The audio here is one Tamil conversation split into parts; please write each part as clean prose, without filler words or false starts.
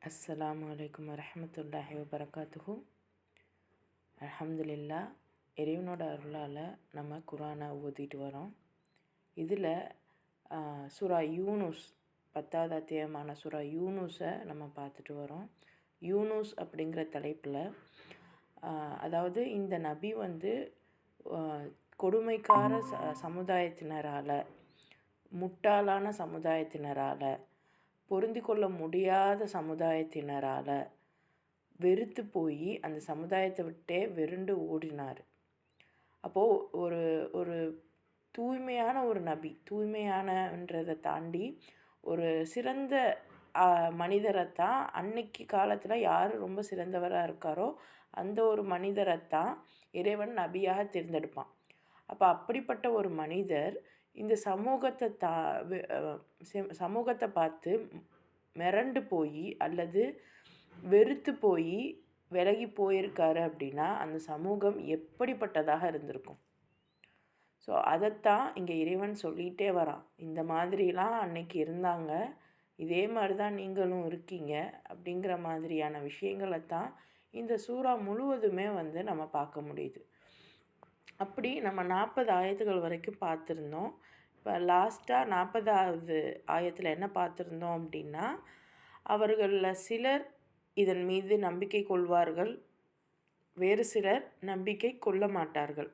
அஸ்ஸலாமு அலைக்கும் வரஹ்மத்துல்லாஹி வபரகாத்துஹு. அல்ஹம்துலில்லா, இறைவனோட அருளால் நம்ம குரானை ஓதிட்டு வரோம். இதில் சூரா யூனுஸ் 10வது அத்தியாயமான சூரா யூனுஸை நம்ம பார்த்துட்டு வரோம். யூனுஸ் அப்படிங்கிற தலைப்பில் அதாவது இந்த நபி கொடுமைக்கார சமுதாயத்தினரால், முட்டாளான சமுதாயத்தினரால், பொருந்தி கொள்ள முடியாத சமுதாயத்தினரால் வெறுத்து போய் அந்த சமுதாயத்தை விட்டே வெருண்டு ஓடினார். அப்போது ஒரு ஒரு தூய்மையான ஒரு நபி, தூய்மையானன்றதை தாண்டி ஒரு சிறந்த மனிதரைத்தான், அன்னைக்கு காலத்தில் யார் ரொம்ப சிறந்தவராக இருக்காரோ அந்த ஒரு மனிதரைத்தான் இறைவன் நபியாக தேர்ந்தெடுப்பான். அப்போ அப்படிப்பட்ட ஒரு மனிதர் இந்த சமூகத்தை பார்த்து மிரண்டு போய் அல்லது வெறுத்து போய் விலகி போயிருக்காரு அப்படின்னா அந்த சமூகம் எப்படிப்பட்டதாக இருந்திருக்கும். ஸோ அதைத்தான் இங்கே இறைவன் சொல்லிகிட்டே வரான். இந்த மாதிரிலாம் அன்னைக்கு இருந்தாங்க, இதே மாதிரி தான் நீங்களும் இருக்கீங்க அப்படிங்கிற மாதிரியான விஷயங்களை தான் இந்த சூறா முழுவதுமே நம்ம பார்க்க முடியுது. அப்படி நம்ம 40 ஆயத்துகள் வரைக்கும் பார்த்துருந்தோம். இப்போ லாஸ்ட்டாக 40வது ஆயத்தில் என்ன பார்த்துருந்தோம் அப்படின்னா, அவர்களில் சிலர் இதன் மீது நம்பிக்கை கொள்வார்கள், வேறு சிலர் நம்பிக்கை கொள்ள மாட்டார்கள்.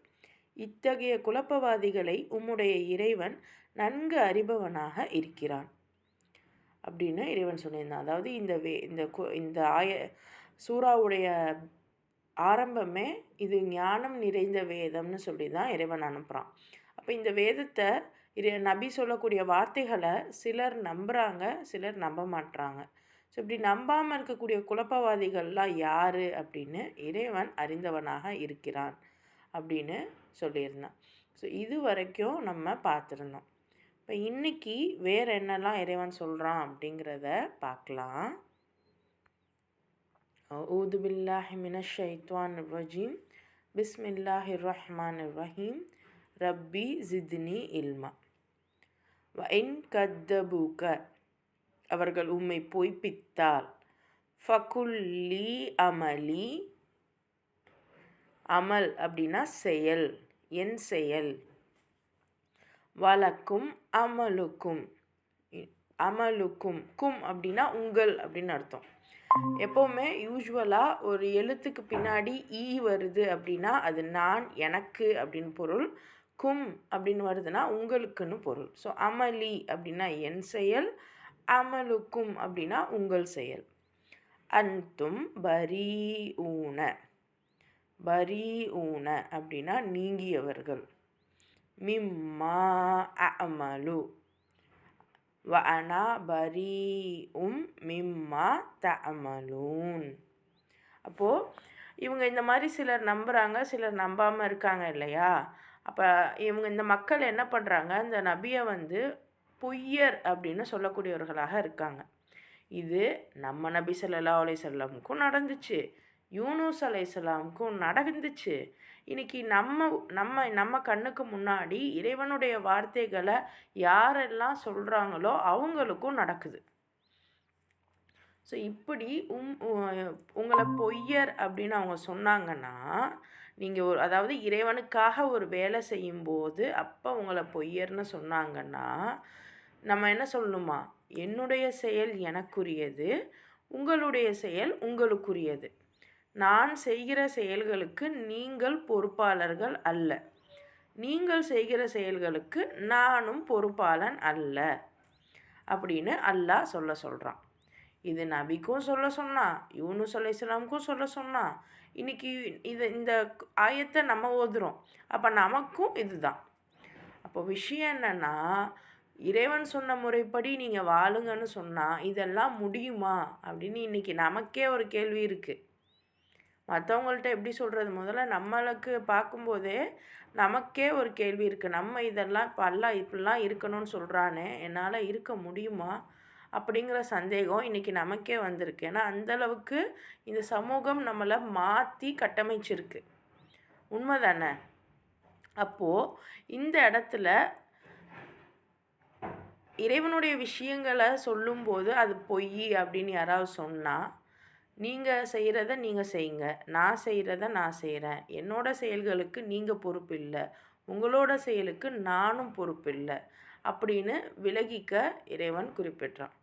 இத்தகைய குழப்பவாதிகளை உம்முடைய இறைவன் நன்கு அறிபவனாக இருக்கிறான் அப்படின்னு இறைவன் சொல்லியிருந்தான். அதாவது இந்த சூறாவுடைய ஆரம்பமே இது ஞானம் நிறைந்த வேதம்னு சொல்லி தான் இறைவன் அனுப்புகிறான். அப்போ இந்த வேதத்தை நபி சொல்லக்கூடிய வார்த்தைகளை சிலர் நம்புகிறாங்க, சிலர் நம்ப மாட்டுறாங்க. ஸோ இப்படி நம்பாமல் இருக்கக்கூடிய குழப்பவாதிகள்லாம் யார் அப்படின்னு இறைவன் அறிந்தவனாக இருக்கிறான் அப்படின்னு சொல்லியிருந்தான். ஸோ இது வரைக்கும் நம்ம பார்த்துருந்தோம். இப்போ இன்றைக்கி வேறு என்னெல்லாம் இறைவன் சொல்கிறான் அப்படிங்கிறத பார்க்கலாம். அஊது பில்லாஹி மினஷ் ஷைத்வானிர் ரஜீம். பிஸ்மில்லாஹிர் ரஹ்மானிர் ரஹீம். ரப்பி ஜித்னி இல்மா. வ இன் கத்தபூக, அவர்கள் உம்மை பொய்ப்பித்தால், ஃபகுல்லி அமலி, அமல் அப்படின்னா செயல், என் செயல், வலக்கும் அமலுக்கும், அமலுக்கும் கும் அப்படின்னா உங்கள் அப்படின்னு அர்த்தம். எப்போவுமே யூஸ்வலாக ஒரு எழுத்துக்கு பின்னாடி ஈ வருது அப்படின்னா அது நான், எனக்கு அப்படின்னு பொருள். கும் அப்படின்னு வருதுன்னா உங்களுக்குன்னு பொருள். ஸோ அமலி அப்படின்னா என் செயல், அமலுக்கும் அப்படின்னா உங்கள் செயல். அன்தும் பரி ஊன, பரி ஊன அப்படின்னா நீங்கியவர்கள். மிம்மா அமலு, வ அனா பரி மிம்மா தஅமலூன். அப்போது இவங்க இந்த மாதிரி சிலர் நம்புகிறாங்க, சிலர் நம்பாமல் இருக்காங்க இல்லையா? அப்போ இவங்க இந்த மக்கள் என்ன பண்ணுறாங்க, இந்த நபியை பொய்யர் அப்படின்னு சொல்லக்கூடியவர்களாக இருக்காங்க. இது நம்ம நபி ஸல்லல்லாஹு அலைஹி வஸல்லமுக்கும் நடந்துச்சு, யூனுஸ் அலைஹிஸ்ஸலாமுக்கும் நடந்துச்சு. இன்றைக்கி நம்ம கண்ணுக்கு முன்னாடி இறைவனுடைய வார்த்தைகளை யாரெல்லாம் சொல்கிறாங்களோ அவங்களுக்கும் நடக்குது. ஸோ இப்படி உங்களை பொய்யர் அப்படின்னு அவங்க சொன்னாங்கன்னா, நீங்கள் அதாவது இறைவனுக்காக ஒரு வேலை செய்யும்போது அப்போ உங்களை பொய்யர்னு சொன்னாங்கன்னா நம்ம என்ன சொல்லணுமா, என்னுடைய செயல் எனக்குரியது, உங்களுடைய செயல் உங்களுக்குரியது. நான் செய்கிற செயல்களுக்கு நீங்கள் பொறுப்பாளர்கள் அல்ல, நீங்கள் செய்கிற செயல்களுக்கு நானும் பொறுப்பாளன் அல்ல அப்படின்னு அல்லாஹ் சொல்கிறான். இது நபிக்கும் சொல்ல சொன்னான், யூனுஸ் அலைஹிஸ்ஸலாமுக்கும் சொல்ல சொன்னான். இன்றைக்கி இந்த ஆயத்தை நம்ம ஓதுறோம், அப்போ நமக்கும் இதுதான். அப்போ விஷயம் என்னென்னா, இறைவன் சொன்ன முறைப்படி நீங்கள் வாழுங்கன்னு சொன்னால் இதெல்லாம் முடியுமா அப்படின்னு இன்றைக்கி நமக்கே ஒரு கேள்வி இருக்குது. மற்றவங்கள்ட்ட எப்படி சொல்கிறது, முதல்ல நம்மளுக்கு பார்க்கும்போதே நமக்கே ஒரு கேள்வி இருக்குது. நம்ம இதெல்லாம் இப்போ அல்லாஹ் இப்படிலாம் இருக்கணும்னு சொல்கிறானே, என்னால் இருக்க முடியுமா அப்படிங்கிற சந்தேகம் இன்றைக்கி நமக்கே வந்திருக்கு. ஏன்னா அந்தளவுக்கு இந்த சமூகம் நம்மளை மாற்றி கட்டமைச்சிருக்கு. உண்மை தானே? அப்போது இந்த இடத்துல இறைவனுடைய விஷயங்களை சொல்லும்போது அது பொய் அப்படின்னு யாராவது சொன்னால், நீங்கள் செய்கிறத நீங்கள் செய்யுங்க, நான் செய்கிறத நான் செய்கிறேன், என்னோட செயல்களுக்கு நீங்கள் பொறுப்பு இல்லை, உங்களோட செயலுக்கு நானும் பொறுப்பு இல்லை அப்படின்னு விலகிக்க இறைவன் குறிப்பிட்றான்.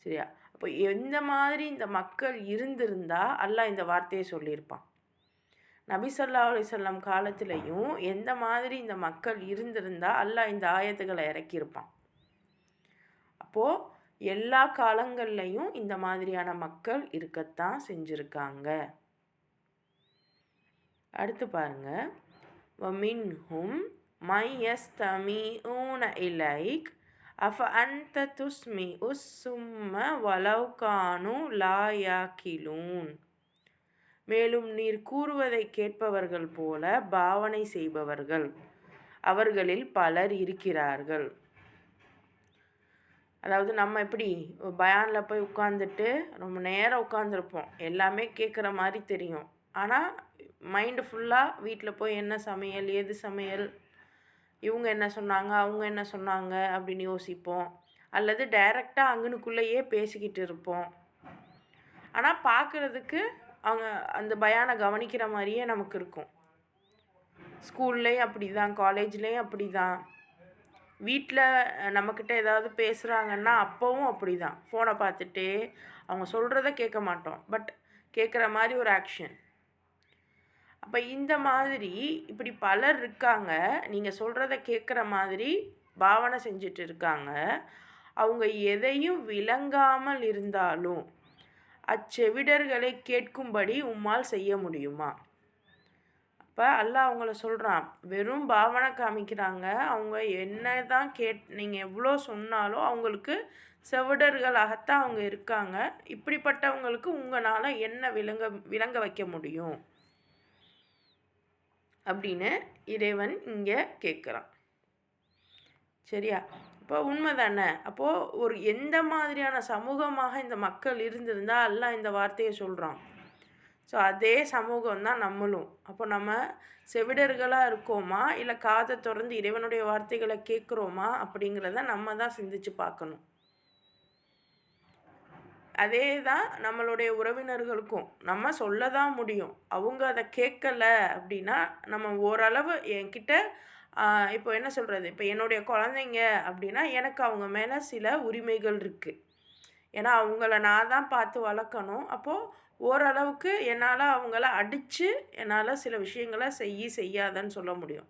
சரியா? அப்போ எந்த மாதிரி இந்த மக்கள் இருந்திருந்தா அல்லாஹ் இந்த வார்த்தையை சொல்லியிருப்பான். நபி ஸல்லல்லாஹு அலைஹி வஸல்லம் காலத்திலையும் எந்த மாதிரி இந்த மக்கள் இருந்திருந்தா அல்லாஹ் இந்த ஆயத்துக்களை இறக்கியிருப்பான். அப்போது எல்லா காலங்கள்லையும் இந்த மாதிரியான மக்கள் இருக்கத்தான் செஞ்சுருக்காங்க. அடுத்து பாருங்க, வமின்ஹும் மை யஸ்தமிஊன இலைக் அஃப அன்த துஸ்மி உஸ்ஸும்ம வலவ் கானு லா யாக்கிலூன். மேலும் நீர் கூறுவதை கேட்பவர்கள் போல பாவனை செய்பவர்கள் அவர்களில் பலர் இருக்கிறார்கள். அதாவது நம்ம எப்படி பயானில் போய் உட்காந்துட்டு ரொம்ப நேரம் உட்காந்துருப்போம், எல்லாமே கேட்குற மாதிரி தெரியும், ஆனால் மைண்டு ஃபுல்லாக வீட்டில் போய் என்ன சமையல், ஏது சமையல், இவங்க என்ன சொன்னாங்க, அவங்க என்ன சொன்னாங்க அப்படின்னு யோசிப்போம். அல்லது டைரெக்டாக அங்கனுக்குள்ளேயே பேசிக்கிட்டு இருப்போம். ஆனால் பார்க்குறதுக்கு அவங்க அந்த பயானை கவனிக்கிற மாதிரியே நமக்கு இருக்கும். ஸ்கூல்லேயும் அப்படி தான், காலேஜ்லேயும் அப்படி தான், வீட்டில் நம்மக்கிட்ட ஏதாவது பேசுகிறாங்கன்னா அப்போவும் அப்படி தான். ஃபோனை பார்த்துட்டே அவங்க சொல்கிறத கேட்க மாட்டோம், பட் கேட்குற மாதிரி ஒரு ஆக்ஷன். அப்போ இந்த மாதிரி இப்படி பலர் இருக்காங்க, நீங்கள் சொல்கிறத கேட்குற மாதிரி பாவனை செஞ்சுட்டு இருக்காங்க. அவங்க எதையும் விளங்காமல் இருந்தாலும் அச்செவிடர்களை கேட்கும்படி உம்மால் செய்ய முடியுமா? அப்போ அல்லாஹ் அவங்கள சொல்கிறான், வெறும் பாவனை காமிக்கிறாங்க, அவங்க என்ன தான் நீங்கள் எவ்வளோ சொன்னாலும் அவங்களுக்கு செவிடர்களாகத்தான் அவங்க இருக்காங்க. இப்படிப்பட்டவங்களுக்கு உங்களால் என்ன விளங்க வைக்க முடியும் அப்படின்னு இறைவன் இங்கே கேட்குறான். சரியா? இப்போ உண்மை தானே? அப்போது ஒரு எந்த மாதிரியான சமூகமாக இந்த மக்கள் இருந்திருந்தால் அல்லாஹ் இந்த வார்த்தையை சொல்கிறான். ஸோ அதே சமூகம் தான் நம்மளும். அப்போ நம்ம செவிடர்களாக இருக்கோமா, இல்லை காதை திறந்து இறைவனுடைய வார்த்தைகளை கேட்குறோமா அப்படிங்கிறத நம்ம தான் சிந்திச்சு பார்க்கணும். அதே தான் நம்மளுடைய உறவினர்களுக்கும் நம்ம சொல்ல தான் முடியும். அவங்க அதை கேட்கலை அப்படின்னா நம்ம ஓரளவு என்கிட்ட இப்போ என்ன சொல்கிறது, இப்போ என்னுடைய குழந்தைங்க அப்படின்னா எனக்கு அவங்க மேலே சில உரிமைகள் இருக்குது. ஏன்னா அவங்கள நான் தான் பார்த்து வளர்க்கணும். அப்போது ஓரளவுக்கு என்னால் அவங்கள அடித்து என்னால் சில விஷயங்களை செய்யாதன்னு சொல்ல முடியும்.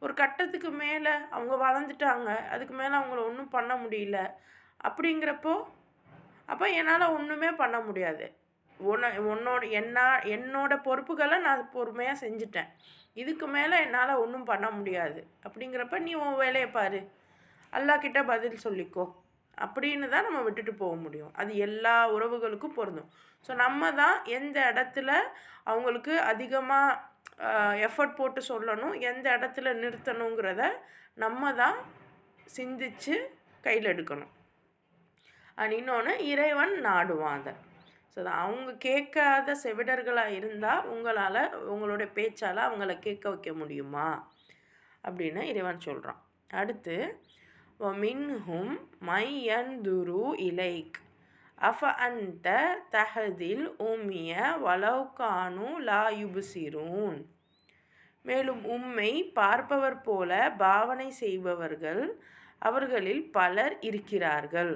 ஒரு கட்டத்துக்கு மேலே அவங்க வளர்ந்துட்டாங்க, அதுக்கு மேலே அவங்கள ஒன்றும் பண்ண முடியல அப்படிங்கிறப்போ அப்போ என்னால் ஒன்றுமே பண்ண முடியாது. என்னோட பொறுப்புகளை நான் பொறுமையாக செஞ்சுட்டேன், இதுக்கு மேலே என்னால் ஒன்றும் பண்ண முடியாது அப்படிங்கிறப்ப நீ உன் வேலையை பாரு, அல்லாஹ் கிட்ட பதில் சொல்லிக்கோ அப்படின்னு தான் நம்ம விட்டுட்டு போக முடியும். அது எல்லா உறவுகளுக்கும் பொருந்தும். ஸோ நம்ம தான் எந்த இடத்துல அவங்களுக்கு அதிகமாக எஃபர்ட் போட்டு சொல்லணும், எந்த இடத்துல நிறுத்தணுங்கிறத நம்ம தான் சிந்தித்து கையில் எடுக்கணும். இன்னொன்று, இறைவன் நாடுவாங்க. ஸோ அவங்க கேட்காத செவிடர்களாக இருந்தால் உங்களால் உங்களுடைய பேச்சால் அவங்கள கேட்க வைக்க முடியுமா அப்படின்னு இறைவன் சொல்கிறான். அடுத்து, وَمِنْهُمْ مَنْ يَنْظُرُ إِلَيْكَ أَفَأَنْتَ تَهْدِي الْعُمْيَ وَلَوْ كَانُوا لَا يُبْصِرُونَ. மேலும் உம்மை பார்ப்பவர் போல பாவனை செய்பவர்கள் அவர்களில் பலர் இருக்கிறார்கள்.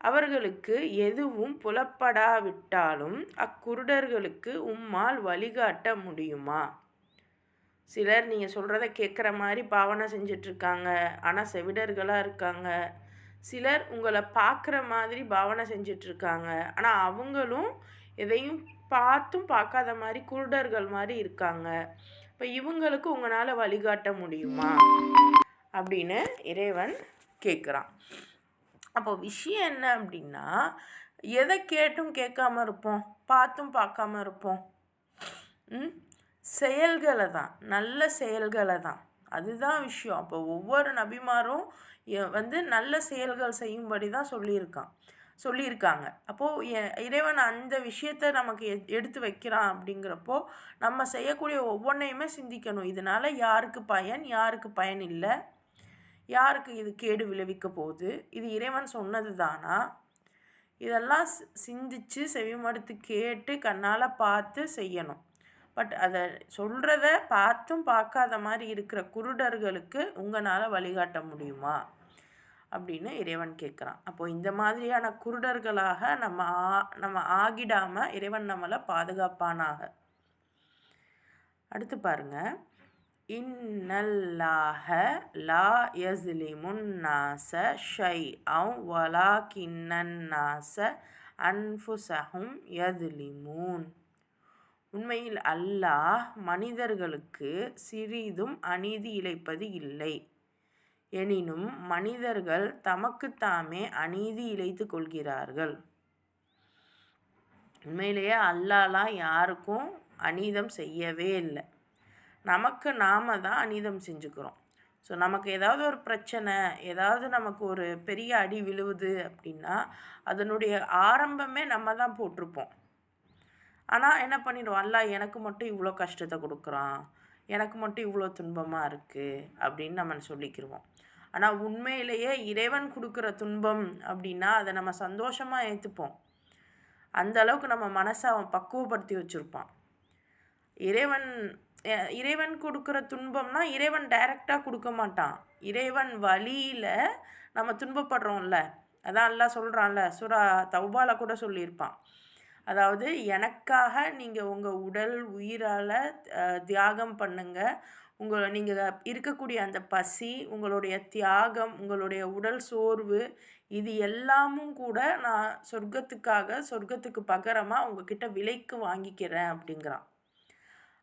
அவர்களுக்கு எதுவும் புலப்படாவிட்டாலும் அக்குருடர்களுக்கு உம்மால் வழிகாட்ட முடியுமா? சிலர் நீங்கள் சொல்கிறத கேட்குற மாதிரி பாவனை செஞ்சிட்ருக்காங்க, ஆனால் செவிடர்களாக இருக்காங்க. சிலர் உங்களை பார்க்குற மாதிரி பாவனை செஞ்சிட்ருக்காங்க, ஆனால் அவங்களும் எதையும் பார்த்தும் பார்க்காத மாதிரி குருடர்கள் மாதிரி இருக்காங்க. இப்போ இவங்களுக்கு உங்களால் வழிகாட்ட முடியுமா அப்படின்னு இறைவன் கேட்குறான். அப்போ விஷயம் என்ன அப்படின்னா, எதை கேட்டும் கேட்காம இருப்போம், பார்த்தும் பார்க்காம இருப்போம். செயல்களை தான், நல்ல செயல்களை தான், அதுதான் விஷயம். அப்போ ஒவ்வொரு நபிமாரும் நல்ல செயல்கள் செய்யும்படி தான் சொல்லியிருக்காங்க. அப்போது இறைவன் அந்த விஷயத்தை நமக்கு எடுத்து வைக்கிறான். அப்படிங்கிறப்போ நம்ம செய்யக்கூடிய ஒவ்வொன்றையுமே சிந்திக்கணும். இதனால் யாருக்கு பயன், யாருக்கு பயன் இல்லை, யாருக்கு இது கேடு விளைவிக்க போகுது? இது இறைவன் சொன்னது தானா? இதெல்லாம் சிந்திச்சு செவிமடுத்து கேட்டு கண்ணால் பார்த்து செய்யணும். பட் அதை சொல்கிறத பார்த்தும் பார்க்காத மாதிரி இருக்கிற குருடர்களுக்கு உங்களால் வழிகாட்ட முடியுமா அப்படின்னு இறைவன் கேட்குறான். அப்போது இந்த மாதிரியான குருடர்களாக நம்ம ஆகிடாமல் இறைவன் நம்மளை பாதுகாப்பானாக. அடுத்து பாருங்க, இன்னல்லாஹ லா யஸ்லிமுன் நாஸ ஷைஅன் வலாகின்னன் நாஸ அன்ஃபுஸஹும் யஸ்லிமூன். உண்மையில் அல்லாஹ் மனிதர்களுக்கு சிறிதும் அநீதி இழைப்பது இல்லை, எனினும் மனிதர்கள் தமக்குத்தாமே அநீதி இழைத்து கொள்கிறார்கள். உண்மையிலேயே அல்லாஹ்லாம் யாருக்கும் அநீதம் செய்யவே இல்லை. நமக்கு நாம தான் அநீதம் செஞ்சுக்கிறோம். ஸோ நமக்கு ஏதாவது ஒரு பிரச்சனை, ஏதாவது நமக்கு ஒரு பெரிய அடி விழுவுது அப்படின்னா அதனுடைய ஆரம்பமே நம்ம தான் போட்டிருப்போம். ஆனால் என்ன பண்ணிடுவோம், அல்லாஹ் எனக்கு மட்டும் இவ்வளோ கஷ்டத்தை கொடுக்குறான், எனக்கு மட்டும் இவ்வளோ துன்பமாக இருக்குது அப்படின்னு நம்ம சொல்லிக்கிடுவோம். ஆனால் உண்மையிலேயே இறைவன் கொடுக்குற துன்பம் அப்படின்னா அதை நம்ம சந்தோஷமாக ஏற்றுப்போம். அந்த அளவுக்கு நம்ம மனசை அவன் பக்குவப்படுத்தி வச்சுருப்பான். இறைவன் கொடுக்குற துன்பம்னா இறைவன் டைரெக்டாக கொடுக்க மாட்டான். இறைவன் வழியில் நம்ம துன்பப்படுறோம்ல, அதான் அல்லாஹ் சொல்கிறான்ல, சூரா தௌபால கூட சொல்லியிருப்பான். அதாவது எனக்காக நீங்கள் உங்கள் உடல் உயிரால் தியாகம் பண்ணுங்கள். நீங்கள் இருக்கக்கூடிய அந்த பசி, உங்களுடைய தியாகம், உங்களுடைய உடல் சோர்வு, இது எல்லாமும் கூட நான் சொர்க்கத்துக்கு பகரமாக உங்ககிட்ட விலைக்கு வாங்கிக்கிறேன் அப்படிங்கிறான்.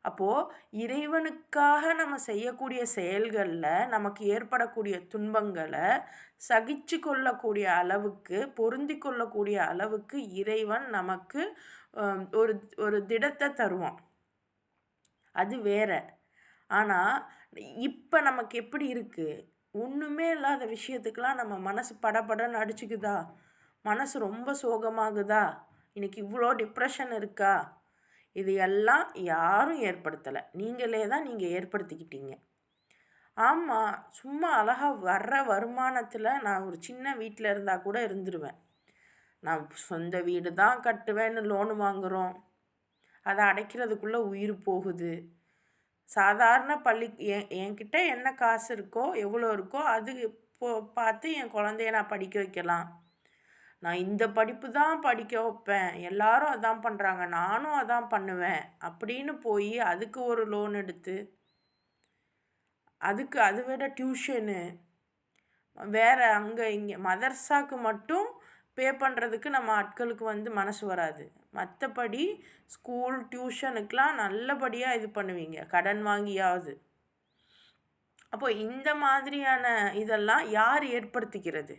அப்போது இறைவனுக்காக நம்ம செய்யக்கூடிய செயல்களில் நமக்கு ஏற்படக்கூடிய துன்பங்களை சகிச்சு கொள்ளக்கூடிய அளவுக்கு, பொருந்தி கொள்ளக்கூடிய அளவுக்கு இறைவன் நமக்கு ஒரு திடத்தை தருவான். அது வேற. ஆனால் இப்போ நமக்கு எப்படி இருக்குது, ஒன்றுமே இல்லாத விஷயத்துக்கெலாம் நம்ம மனசு படபடன்னு அடிச்சுக்குதா, மனசு ரொம்ப சோகமாகுதா, இன்றைக்கி இவ்வளோ டிப்ரெஷன் இருக்கா, இது எல்லாம் யாரும் ஏற்படுத்தலை, நீங்களே தான் நீங்கள் ஏற்படுத்திக்கிட்டீங்க. ஆமாம், சும்மா அழகாக வர்ற வருமானத்தில் நான் ஒரு சின்ன வீட்டில் இருந்தால் கூட இருந்துருவேன். நான் சொந்த வீடு தான் கட்டுவேன்னு லோனு வாங்குகிறோம், அதை அடைக்கிறதுக்குள்ளே உயிர் போகுது. சாதாரண என்கிட்ட என்ன காசு இருக்கோ, எவ்வளோ இருக்கோ அது பார்த்து என் குழந்தைய நான் படிக்க வைக்கலாம். நான் இந்த படிப்பு தான் படிக்க வைப்பேன், எல்லாரும் அதான் பண்ணுறாங்க, நானும் அதான் பண்ணுவேன் அப்படின்னு போய் அதுக்கு ஒரு லோன் எடுத்து, அதுக்கு அதை விட டியூஷனு வேறு அங்கே இங்கே மதர்சாவுக்கு மட்டும் பே பண்ணுறதுக்கு நம்ம ஆட்களுக்கு மனசு வராது. மற்றபடி ஸ்கூல் டியூஷனுக்கெலாம் நல்லபடியாக இது பண்ணுவீங்க, கடன் வாங்கியாவது. அப்போ இந்த மாதிரியான இதெல்லாம் யார் ஏற்படுத்திக்கிறது?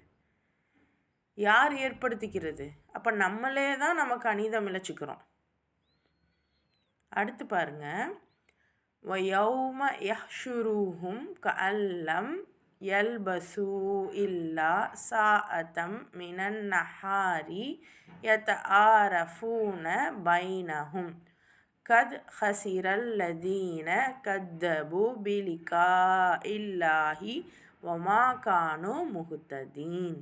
அப்போ நம்மளே தான் நமக்கு அநீதம் இழைச்சிக்கிறோம். அடுத்து பாருங்க, வயௌம யஹ்ஷுருஹும் கஅல்லம் யல்பசு இல்லா சாஅதம் மினன் நஹாரி யதஆரஃபூன பைனஹும் கத் ஹசிரல்லதீன கத்தபு பிலிகா இல்லாஹி வமா கானு முஹ்ததீன்.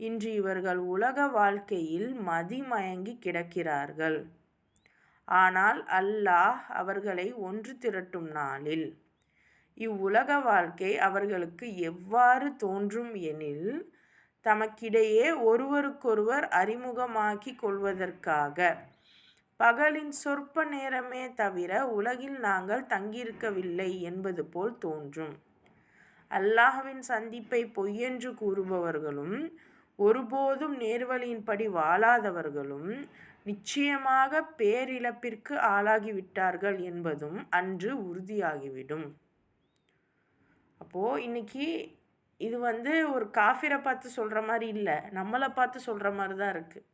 இன்று இவர்கள் உலக வாழ்க்கையில் மதிமயங்கி கிடக்கிறார்கள். ஆனால் அல்லாஹ் அவர்களை ஒன்று திரட்டும் நாளில் இவ்வுலக வாழ்க்கை அவர்களுக்கு எவ்வாறு தோன்றும் எனில், தமக்கிடையே ஒருவருக்கொருவர் அறிமுகமாக்கி கொள்வதற்காக பகலின் சொற்ப நேரமே தவிர உலகில் நாங்கள் தங்கியிருக்கவில்லை என்பது போல் தோன்றும். அல்லாஹ்வின் சந்திப்பை பொய்யென்று கூறுபவர்களும் ஒருபோதும் நேர்வழியின்படி வாழாதவர்களும் நிச்சயமாக பேரிழப்பிற்கு ஆளாகிவிட்டார்கள் என்பதும் அன்று உறுதியாகிவிடும். அப்போது இன்றைக்கி இது ஒரு காஃபிரை பார்த்து சொல்கிற மாதிரி இல்லை, நம்மளை பார்த்து சொல்கிற மாதிரி தான் இருக்குது.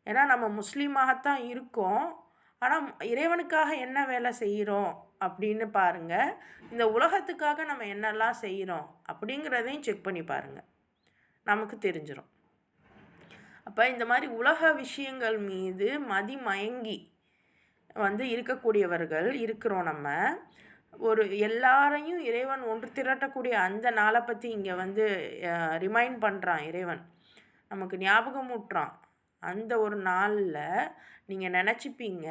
ஏன்னா நம்ம முஸ்லீமாகத்தான் இருக்கோம், ஆனால் இறைவனுக்காக என்ன வேலை செய்கிறோம் அப்படின்னு பாருங்கள். இந்த உலகத்துக்காக நம்ம என்னெல்லாம் செய்கிறோம் அப்படிங்கிறதையும் செக் பண்ணி பாருங்கள், நமக்கு தெரிஞ்சிடும். அப்போ இந்த மாதிரி உலக விஷயங்கள் மீது மதிமயங்கி இருக்கக்கூடியவர்கள் இருக்கிறோம். நம்ம ஒரு எல்லாரையும் இறைவன் ஒன்று திரட்டக்கூடிய அந்த நாளை பற்றி இங்கே வந்து ரிமைண்ட் பண்ணுறான் இறைவன், நமக்கு ஞாபகமூட்டுறான். அந்த ஒரு நாளில் நீங்கள் நினச்சிப்பீங்க,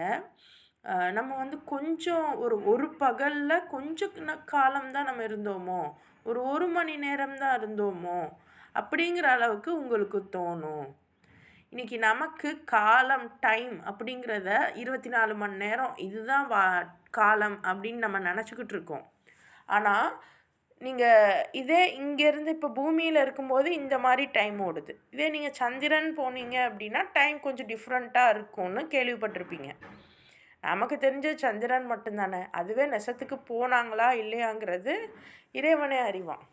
நம்ம வந்து கொஞ்சம் ஒரு பகலில் கொஞ்சம் காலம்தான் நம்ம இருந்தோமோ, ஒரு மணி நேரம் தான் இருந்தோமோ அப்படிங்கிற அளவுக்கு உங்களுக்கு தோணும். இன்றைக்கி நமக்கு காலம், டைம் அப்படிங்கிறத 24 மணி நேரம் இதுதான் காலம் அப்படின்னு நம்ம நினச்சிக்கிட்டு இருக்கோம். ஆனால் நீங்கள் இதே இங்கேருந்து இப்போ பூமியில் இருக்கும்போது இந்த மாதிரி டைம் ஓடுது. இதே நீங்கள் சந்திரன் போனீங்க அப்படின்னா டைம் கொஞ்சம் டிஃப்ரெண்ட்டாக இருக்கும்னு கேள்விப்பட்டிருப்பீங்க. நமக்கு தெரிஞ்ச சந்திரன் மட்டும்தானே. அதுவே நெசத்துக்கு போனாங்களா இல்லையாங்கிறது இறைவனே அறிவான்.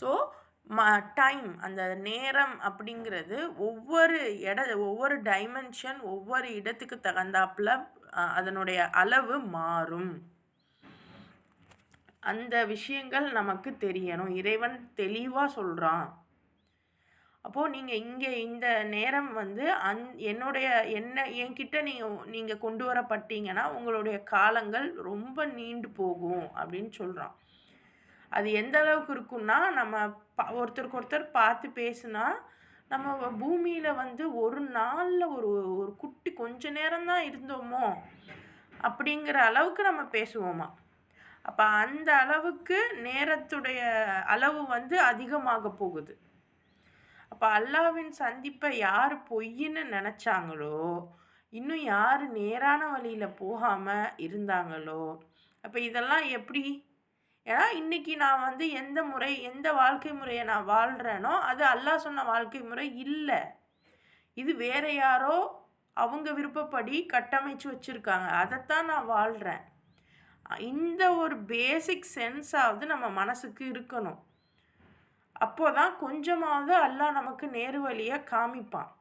ஸோ டைம், அந்த நேரம் அப்படிங்கிறது ஒவ்வொரு டைமென்ஷன், ஒவ்வொரு இடத்துக்கு தகுந்தாப்புல அதனுடைய அளவு மாறும். அந்த விஷயங்கள் நமக்கு தெரியணும். இறைவன் தெளிவாக சொல்கிறான். அப்போது நீங்கள் இங்கே இந்த நேரம் வந்து என்கிட்ட நீங்கள் கொண்டு வரப்பட்டீங்கன்னா உங்களுடைய காலங்கள் ரொம்ப நீண்டு போகும் அப்படின்னு சொல்கிறான். அது எந்த அளவுக்கு இருக்குன்னா, நம்ம ஒருத்தருக்கு ஒருத்தர் பார்த்து பேசுனா, நம்ம பூமியில் வந்து ஒரு நாளில் ஒரு குட்டி கொஞ்ச நேரம்தான் இருந்தோமோ அப்படிங்கிற அளவுக்கு நம்ம பேசுவோமா. அப்போ அந்த அளவுக்கு நேரத்துடைய அளவு வந்து அதிகமாக போகுது. அப்போ அல்லாஹ்வின் சந்திப்பை யார் பொய்ன்னு நினச்சாங்களோ, இன்னும் யார் நேரான வழியில் போகாமல் இருந்தாங்களோ, அப்போ இதெல்லாம் எப்படி? ஏன்னா இன்றைக்கி நான் வந்து எந்த வாழ்க்கை முறையை நான் வாழ்கிறேனோ அது அல்லாஹ் சொன்ன வாழ்க்கை முறை இல்லை. இது வேற யாரோ அவங்க விருப்பப்படி கட்டமைச்சு வச்சுருக்காங்க, அதைத்தான் நான் வாழ்கிறேன். இந்த ஒரு பேசிக் சென்ஸாவது நம்ம மனசுக்கு இருக்கணும். அப்போ தான் கொஞ்சமாவது அல்லாஹ் நமக்கு நேரு வழியை காமிப்பான்.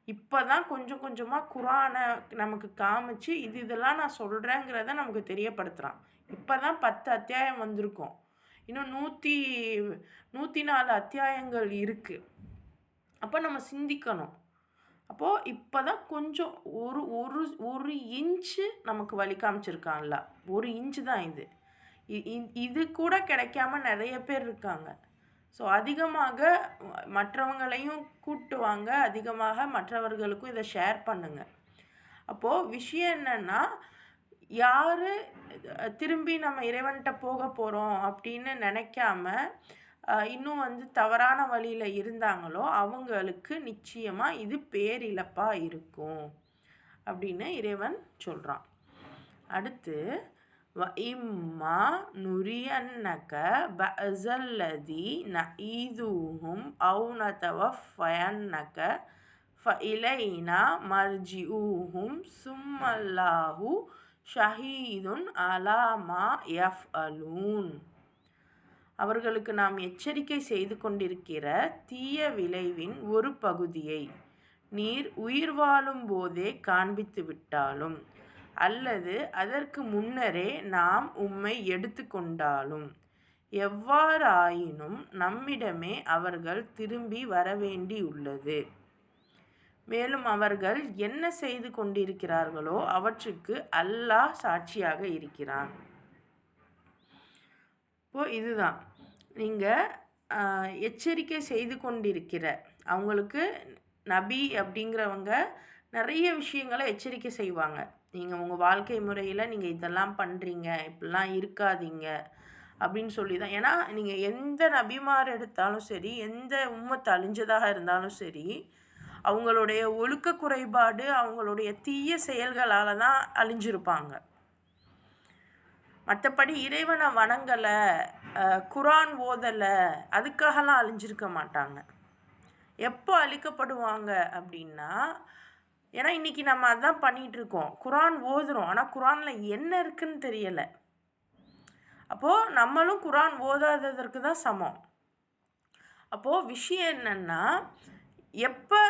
இப்போ தான் கொஞ்சம் கொஞ்சமாக குரானை நமக்கு காமிச்சு இதெல்லாம் நான் சொல்கிறேங்கிறத நமக்கு தெரியப்படுத்துகிறான். இப்போ தான் 10 அத்தியாயம் வந்திருக்கோம். இன்னும் 104 அத்தியாயங்கள் இருக்குது. அப்போ நம்ம சிந்திக்கணும். அப்போது இப்போ தான் கொஞ்சம் ஒரு இன்ச்சு நமக்கு வழி காமிச்சிருக்கான்ல. 1 இன்ச்சு தான் இது. இது கூட கிடைக்காம நிறைய பேர் இருக்காங்க. ஸோ அதிகமாக மற்றவங்களையும் கூட்டுவாங்க, அதிகமாக மற்றவர்களுக்கும் இதை ஷேர் பண்ணுங்கள். அப்போது விஷயம் என்னென்னா, யார் திரும்பி நம்ம இறைவன்கிட்ட போக போகிறோம் அப்படின்னு நினைக்காம இன்னும் வந்து தவறான வழியில் இருந்தாங்களோ அவங்களுக்கு நிச்சயமாக இது பேரிழப்பாக இருக்கும் அப்படின்னு இறைவன் சொல்கிறான். அடுத்து இம்மா நுரியன்னக பஅஸல்லதி நஈதுஹும் அவு நதவஃபயன்னக ஃபஇலைனா மர்ஜிஊஹும் சும்மல்லாஹு ஷஹீதுன் அலா மா யஃப்அலூன். அவர்களுக்கு நாம் எச்சரிக்கை செய்து கொண்டிருக்கிற தீய விளைவின் ஒரு பகுதியை நீர் உயிர் வாழும் போதே காண்பித்து விட்டாலும் அல்லது அதற்கு முன்னரே நாம் உம்மை எடுத்து கொண்டாலும் எவ்வாறாயினும் நம்மிடமே அவர்கள் திரும்பி வரவேண்டியுள்ளது. மேலும் அவர்கள் என்ன செய்து கொண்டிருக்கிறார்களோ அவற்றுக்கு அல்லாஹ் சாட்சியாக இருக்கிறான். இப்போது இதுதான் நீங்கள் எச்சரிக்கை செய்து கொண்டிருக்கிற அவங்களுக்கு நபி அப்படிங்கிறவங்க நிறைய விஷயங்களை எச்சரிக்கை செய்வாங்க. நீங்கள் உங்கள் வாழ்க்கை முறையில் நீங்கள் இதெல்லாம் பண்ணுறீங்க, இப்படிலாம் இருக்காதீங்க அப்படின்னு சொல்லி தான். ஏன்னா நீங்கள் எந்த நபிமார் எடுத்தாலும் சரி, எந்த உம்மத்து அழிஞ்சதாக இருந்தாலும் சரி, அவங்களுடைய ஒழுக்க குறைபாடு, அவங்களுடைய தீய செயல்களால் தான் அழிஞ்சிருப்பாங்க. மற்றபடி இறைவனை வணங்கலை, குரான் ஓதலை, அதுக்காகலாம் அழிஞ்சிருக்க மாட்டாங்க. எப்போ அழிக்கப்படுவாங்க அப்படின்னா, ஏன்னா இன்றைக்கி நம்ம அதான் பண்ணிகிட்ருக்கோம். குரான் ஓதுகிறோம், ஆனால் குரானில் என்ன இருக்குதுன்னு தெரியலை. அப்போது நம்மளும் குரான் ஓதாததற்கு தான் சமம். அப்போது விஷயம் என்னென்னா, எப்போ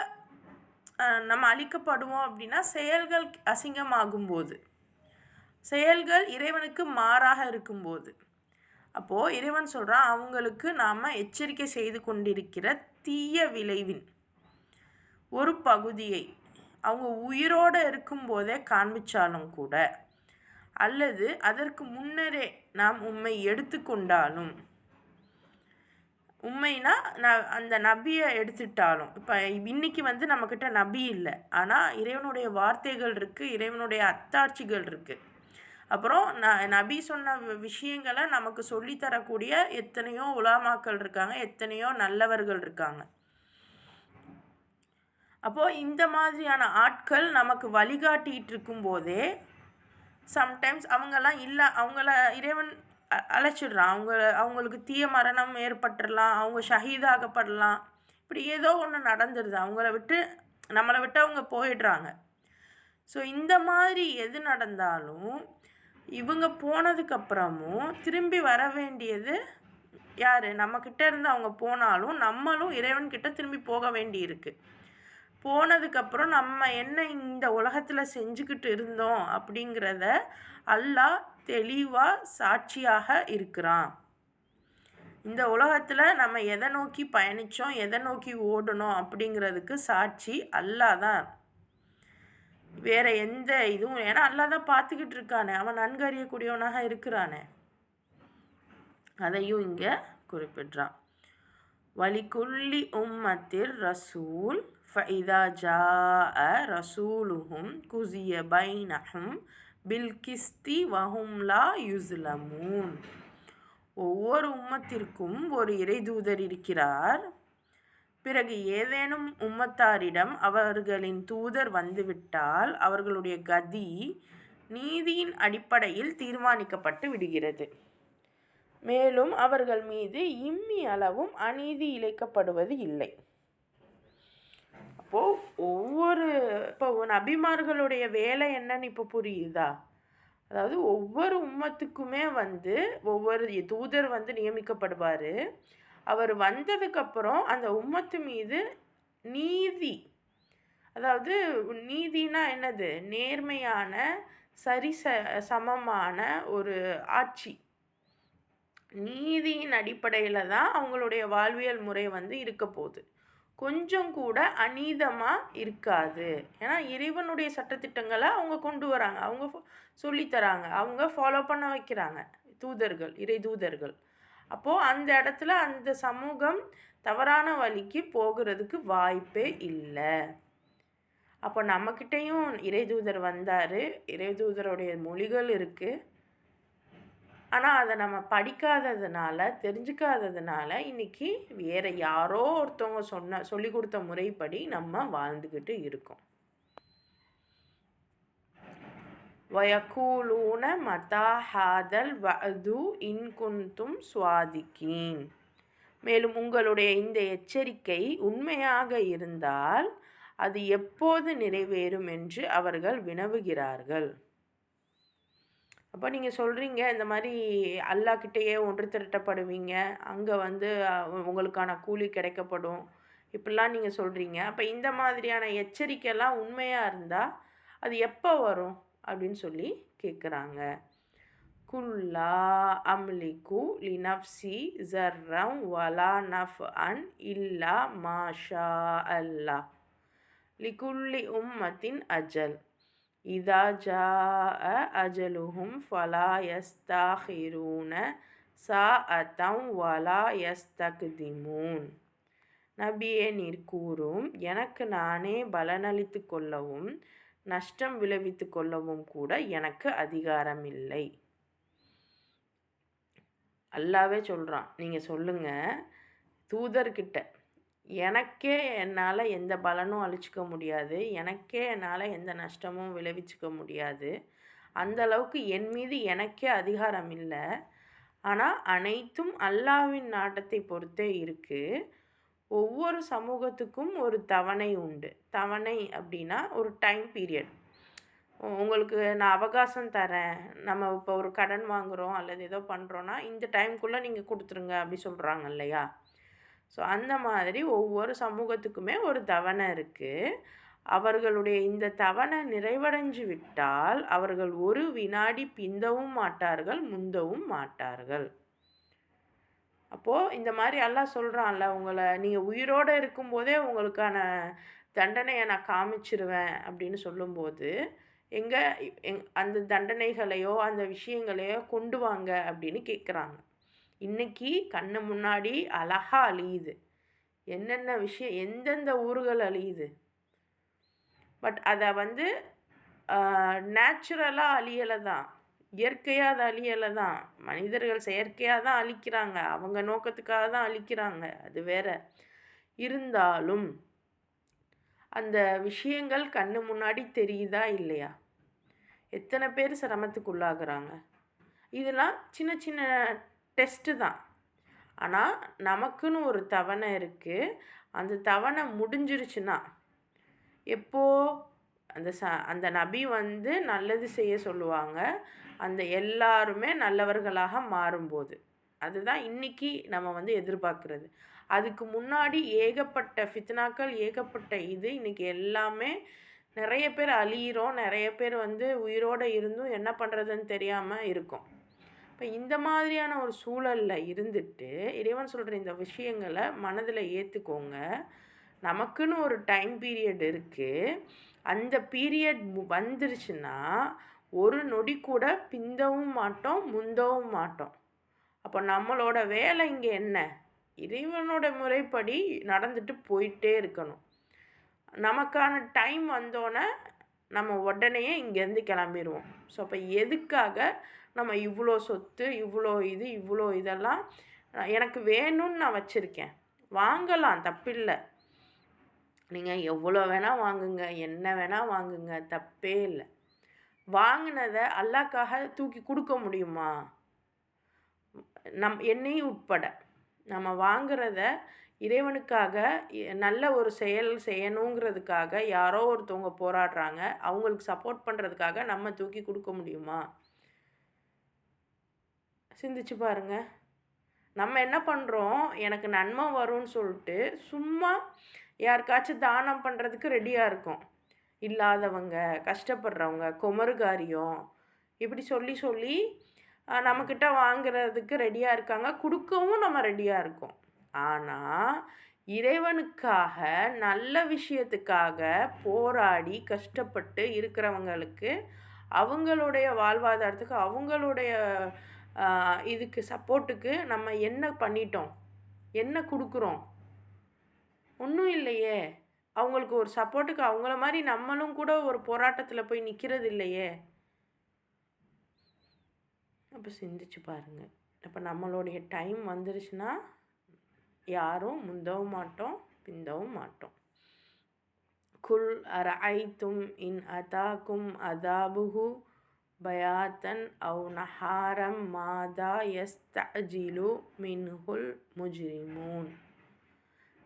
நம்ம அழிக்கப்படுவோம் அப்படின்னா செயல்கள் அசிங்கமாகும்போது, செயல்கள் இறைவனுக்கு மாறாக இருக்கும்போது. அப்போது இறைவன் சொல்கிறான், அவங்களுக்கு நாம் எச்சரிக்கை செய்து கொண்டிருக்கிற தீய விளைவின் ஒரு பகுதியை அவங்க உயிரோடு இருக்கும்போதே காண்பிச்சாலும் கூட அல்லது அதற்கு முன்னரே நாம் உம்மை எடுத்துக்கொண்டாலும், உண்மைனா அந்த நபியை எடுத்துட்டாலும், இப்போ இன்னைக்கு நம்மக்கிட்ட நபி இல்லை, ஆனால் இறைவனுடைய வார்த்தைகள் இருக்குது, இறைவனுடைய அத்தாட்சிகள் இருக்குது. அப்புறம் நபி சொன்ன விஷயங்களை நமக்கு சொல்லித்தரக்கூடிய எத்தனையோ உலமாக்கள் இருக்காங்க, எத்தனையோ நல்லவர்கள் இருக்காங்க. அப்போது இந்த மாதிரியான ஆட்கள் நமக்கு வழிகாட்டிகிட்டு இருக்கும்போதே சம்டைம்ஸ் அவங்கெல்லாம் இல்லை, அவங்கள இறைவன் அழைச்சிடுறான். அவங்களுக்கு தீய மரணம் ஏற்பட்டுடலாம், அவங்க ஷஹீதாகப்படலாம், இப்படி ஏதோ ஒன்று நடந்துடுது, நம்மளை விட்டு அவங்க போயிடுறாங்க. ஸோ இந்த மாதிரி எது நடந்தாலும் இவங்க போனதுக்கப்புறமும் திரும்பி வர வேண்டியது யார்? நம்மக்கிட்ட இருந்து அவங்க போனாலும் நம்மளும் இறைவன்கிட்ட திரும்பி போக வேண்டி இருக்குது. போனதுக்கப்புறம் நம்ம என்ன இந்த உலகத்தில் செஞ்சுக்கிட்டு இருந்தோம் அப்படிங்கிறத அல்லாஹ் தெளிவாக சாட்சியாக இருக்கிறான். இந்த உலகத்தில் நம்ம எதை நோக்கி பயணித்தோம், எதை நோக்கி ஓடணும் அப்படிங்கிறதுக்கு சாட்சி அல்லாஹ் தான். வேறு எந்த இதுவும், ஏன்னா அல்லாஹ் தான் பார்த்துக்கிட்டு இருக்கானே, அவன் நன்கு அறியக்கூடியவனாக இருக்கிறானே. அதையும் இங்கே குறிப்பிட்றான். வலிகுல்லி உம்மத்திர் ரசூல் ஃபஇதா ஜாஅ ரசூலுஹும் குஸிய பைனஹும் பில்கிஸ்தி வஹும் லா யுஸ்லமூன். ஒவ்வொரு உம்மத்திற்கும் ஒரு இறைதூதர் இருக்கிறார். பிறகு ஏதேனும் உம்மத்தாரிடம் அவர்களின் தூதர் வந்துவிட்டால் அவர்களுடைய கதி நீதியின் அடிப்படையில் தீர்மானிக்கப்பட்டு விடுகிறது. மேலும் அவர்கள் மீது இம்மி அளவும் அநீதி இழைக்கப்படுவது இல்லை. அப்போது இப்போ நபிமார்களுடைய வேலை என்னன்னு இப்போ புரியுதா? அதாவது ஒவ்வொரு உம்மத்துக்குமே ஒவ்வொரு தூதர் நியமிக்கப்படுவார். அவர் வந்ததுக்கப்புறம் அந்த உம்மத்து மீது நீதி, அதாவது நீதினா என்னது? நேர்மையான சமமான ஒரு ஆட்சி, நீதியின் அடிப்படையில் தான் அவங்களுடைய வாழ்வியல் முறை இருக்க போகுது. கொஞ்சம் கூட அநீதமாக இருக்காது. ஏன்னா இறைவனுடைய சட்டத்திட்டங்களை அவங்க கொண்டு வராங்க, அவங்க சொல்லித்தராங்க, அவங்க ஃபாலோ பண்ண வைக்கிறாங்க தூதர்கள், இறை தூதர்கள். அப்போது அந்த இடத்துல அந்த சமூகம் தவறான வழிக்கு போகிறதுக்கு வாய்ப்பே இல்லை. அப்போ நம்மக்கிட்டேயும் இறைதூதர் வந்தார், இறைதூதருடைய மொழிகள் இருக்குது. ஆனால் அதை நம்ம படிக்காததுனால, தெரிஞ்சுக்காததுனால இன்றைக்கி வேறு யாரோ ஒருத்தவங்க சொல்லி கொடுத்த முறைப்படி நம்ம வாழ்ந்துக்கிட்டு இருக்கோம். வயக்கூலூன மதா ஹாதல் வஅது இன்குந்தும் ஸ்வாதிகீன். மேலும் உங்களுடைய இந்த எச்சரிக்கை உண்மையாக இருந்தால் அது எப்போது நிறைவேறும் என்று அவர்கள் வினவுகிறார்கள். அப்போ நீங்கள் சொல்கிறீங்க இந்த மாதிரி அல்லாஹ்கிட்டேயே ஒன்று திரட்டப்படுவீங்க, அங்கே உங்களுக்கான கூலி கிடைக்கப்படும், இப்படிலாம் நீங்கள் சொல்கிறீங்க. அப்போ இந்த மாதிரியான எச்சரிக்கைலாம் உண்மையாக இருந்தால் அது எப்போ வரும் அப்படின்னு சொல்லி கேட்குறாங்க. குல்லா அம்லிகு லினஃப்சி ஜர்ரம் வலா நஃப் அன் இல்லா மாஷா அல்லா லிகுல்லி உம்மத்தின் அஜல் இதா ஜாஅ அஜலுஹும் ஃபலா யஸ்தாஹிரூன சாஅத்தம் வலா யஸ்தக்திமூன். நபியே நீர் கூறும், எனக்கு நானே பலனளித்து கொள்ளவும் நஷ்டம் விளைவித்து கொள்ளவும் கூட எனக்கு அதிகாரம் இல்லை. அல்லாவே சொல்கிறான், நீங்கள் சொல்லுங்கள் தூதர்கிட்ட, எனக்கே என்னால் எந்த பலனும் அழிச்சிக்க முடியாது, எனக்கே என்னால் எந்த நஷ்டமும் விளைவிச்சிக்க முடியாது, அந்த அளவுக்கு என் மீது எனக்கே அதிகாரம் இல்லை. ஆனால் அனைத்தும் அல்லாஹ்வின் நாட்டத்தை பொறுத்தே இருக்குது. ஒவ்வொரு சமூகத்துக்கும் ஒரு தவணை உண்டு. தவணை அப்படின்னா ஒரு டைம் பீரியட். உங்களுக்கு நான் அவகாசம் தரேன், நம்ம இப்போ ஒரு கடன் வாங்குகிறோம் அல்லது ஏதோ பண்ணுறோன்னா இந்த டைம்குள்ளே நீங்கள் கொடுத்துருங்க அப்படி சொல்கிறாங்க இல்லையா? ஸோ அந்த மாதிரி ஒவ்வொரு சமூகத்துக்குமே ஒரு தவணை இருக்குது. அவர்களுடைய இந்த தவணை நிறைவடைஞ்சு விட்டால் அவர்கள் ஒரு வினாடி பிந்தவும் மாட்டார்கள், முந்தவும் மாட்டார்கள். அப்போது இந்த மாதிரி அல்லாஹ் சொல்கிறான்ல, உங்களை நீங்கள் உயிரோடு இருக்கும்போதே உங்களுக்கான தண்டனையை நான் காமிச்சிருவேன் அப்படின்னு சொல்லும்போது எங்கே அந்த தண்டனைகளையோ அந்த விஷயங்களையோ கொண்டு வாங்க அப்படின்னு கேட்குறாங்க. இன்றைக்கி கண்ணு முன்னாடி அழகாக அழியுது. என்னென்ன விஷயம் எந்தெந்த ஊர்கள் அழியுது. பட் அதை நேச்சுரலாக அழியலை தான், இயற்கையாக அது அழியலை தான். மனிதர்கள் செயற்கையாக தான் அழிக்கிறாங்க, அவங்க நோக்கத்துக்காக தான் அழிக்கிறாங்க, அது வேற. இருந்தாலும் அந்த விஷயங்கள் கண்ணு முன்னாடி தெரியுதா இல்லையா? எத்தனை பேர் சிரமத்துக்கு உள்ளாகுறாங்க. இதெல்லாம் சின்ன சின்ன டெஸ்ட்டு தான். ஆனால் நமக்குன்னு ஒரு தவணை இருக்குது. அந்த தவணை முடிஞ்சிருச்சுன்னா அந்த அந்த நபி நல்லது செய்ய சொல்லுவாங்க, அந்த எல்லாருமே நல்லவர்களாக மாறும்போது. அதுதான் இன்றைக்கி நம்ம எதிர்பார்க்குறது. அதுக்கு முன்னாடி ஏகப்பட்ட ஃபித்னாக்கள், ஏகப்பட்ட இன்றைக்கி எல்லாமே நிறைய பேர் அழியிறோம், நிறைய பேர் உயிரோடு இருந்தும் என்ன பண்ணுறதுன்னு தெரியாமல் இருக்கோம். இப்போ இந்த மாதிரியான ஒரு சூழலில் இருந்துட்டு இறைவன் சொல்கிற இந்த விஷயங்களை மனதில் ஏற்றுக்கோங்க. நமக்குன்னு ஒரு டைம் பீரியட் இருக்குது. அந்த பீரியட் வந்துருச்சுன்னா ஒரு நொடி கூட பிந்தவும் மாட்டோம், முந்தவும் மாட்டோம். அப்போ நம்மளோட வேலை இங்கே என்ன? இறைவனோட முறைப்படி நடந்துட்டு போயிட்டே இருக்கணும். நமக்கான டைம் வந்தோன்னே நம்ம உடனேயே இங்கேருந்து கிளம்பிடுவோம். ஸோ அப்போ எதுக்காக நம்ம இவ்வளோ சொத்து, இவ்வளோ இதெல்லாம் எனக்கு வேணும்னு நான் வச்சுருக்கேன். வாங்கலாம், தப்பில்லை. நீங்கள் எவ்வளோ வேணால் வாங்குங்க, என்ன வேணால் வாங்குங்க, தப்பே இல்லை. வாங்கினதை அல்லாஹ்க்காக தூக்கி கொடுக்க முடியுமா? என்னையும் உட்பட நம்ம வாங்குறத இறைவனுக்காக நல்ல ஒரு செயல் செய்யணுங்கிறதுக்காக யாரோ ஒருத்தவங்க போராடுறாங்க, அவங்களுக்கு சப்போர்ட் பண்ணுறதுக்காக நம்ம தூக்கி கொடுக்க முடியுமா? சிந்திச்சு பாருங்கள். நம்ம என்ன பண்ணுறோம், எனக்கு நன்மை வரும்னு சொல்லிட்டு சும்மா யாருக்காச்சும் தானம் பண்ணுறதுக்கு ரெடியாக இருக்கும். இல்லாதவங்க, கஷ்டப்படுறவங்க, குமருகாரியம் இப்படி சொல்லி நம்மக்கிட்ட வாங்குறதுக்கு ரெடியாக இருக்காங்க, கொடுக்கவும் நம்ம ரெடியாக இருக்கோம். ஆனால் இறைவனுக்காக நல்ல விஷயத்துக்காக போராடி கஷ்டப்பட்டு இருக்கிறவங்களுக்கு அவங்களுடைய வாழ்வாதாரத்துக்கு அவங்களுடைய இதுக்கு சப்போர்ட்டுக்கு நம்ம என்ன பண்ணிட்டோம், என்ன கொடுக்குறோம்? ஒன்றும் இல்லையே. அவங்களுக்கு ஒரு சப்போர்ட்டுக்கு அவங்கள மாதிரி நம்மளும் கூட ஒரு போராட்டத்தில் போய் நிற்கிறது இல்லையே. அப்போ சிந்திச்சு பாருங்கள். அப்போ நம்மளுடைய டைம் வந்துருச்சுன்னா யாரும் முந்தவும் மாட்டோம், பிந்தவும் மாட்டோம். குல் அரஐத்தும் இன் அதாக்கும் அதாபுஹு பயாத்தன் அவு நஹாரம் மாதா யஸ்தஜிலு மின்ஹுல் முஜ்ரிமூன்.